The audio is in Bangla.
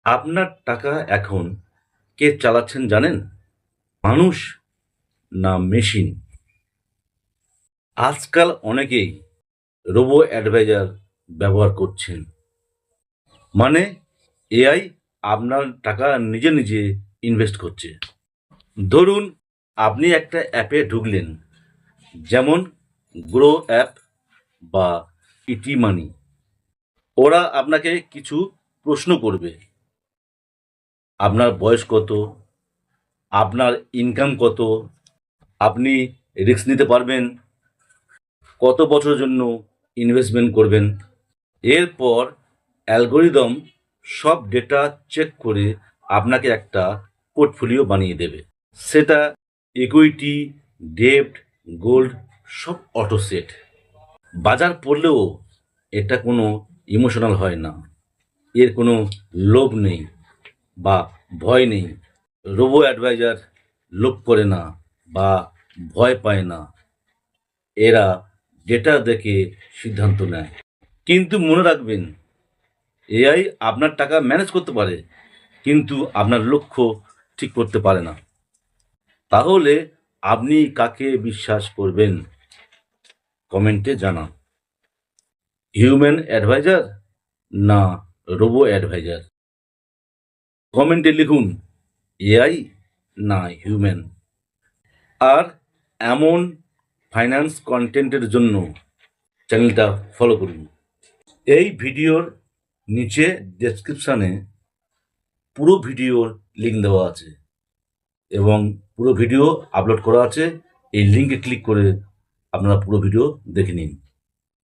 আপনার টাকা এখন কে চালাচ্ছেন জানেন? মানুষ না মেশিন? আজকাল অনেকেই রোবো অ্যাডভাইজার ব্যবহার করছেন। মানে এআই আপনার টাকা নিজে নিজে ইনভেস্ট করছে। ধরুন আপনি একটা অ্যাপে ঢুকলেন, যেমন গ্রো অ্যাপ বা ইটি মানি। ওরা আপনাকে কিছু প্রশ্ন করবে। আপনার বয়স কত, আপনার ইনকাম কত, আপনি রিস্ক নিতে পারবেন, কত বছরের জন্য ইনভেস্টমেন্ট করবেন। এরপর অ্যালগোরিদম সব ডেটা চেক করে আপনাকে একটা পোর্টফোলিও বানিয়ে দেবে। সেটা ইকুইটি, ডেব্ট, গোল্ড সব অটো সেট। বাজার পড়লেও এটা কোনো ইমোশনাল হয় না, এর কোনো লোভ নেই বা ভয় নেই। রোবো অ্যাডভাইজার লোভ করে না বা ভয় পায় না, এরা ডেটা দেখে সিদ্ধান্ত নেয়। কিন্তু মনে রাখবেন, এআই আপনার টাকা ম্যানেজ করতে পারে, কিন্তু আপনার লক্ষ্য ঠিক করতে পারে না। তাহলে আপনি কাকে বিশ্বাস করবেন? কমেন্টে জানান। হিউম্যান অ্যাডভাইজার না রোবো অ্যাডভাইজার? কমেন্টে লিখুন এআই না হিউম্যান। আর এমন ফাইন্যান্স কন্টেন্টের জন্য চ্যানেলটা ফলো করুন। এই ভিডিওর নিচে ডেসক্রিপশানে পুরো ভিডিওর লিঙ্ক দেওয়া আছে এবং পুরো ভিডিও আপলোড করা আছে। এই লিঙ্কে ক্লিক করে আপনারা পুরো ভিডিও দেখে নিন।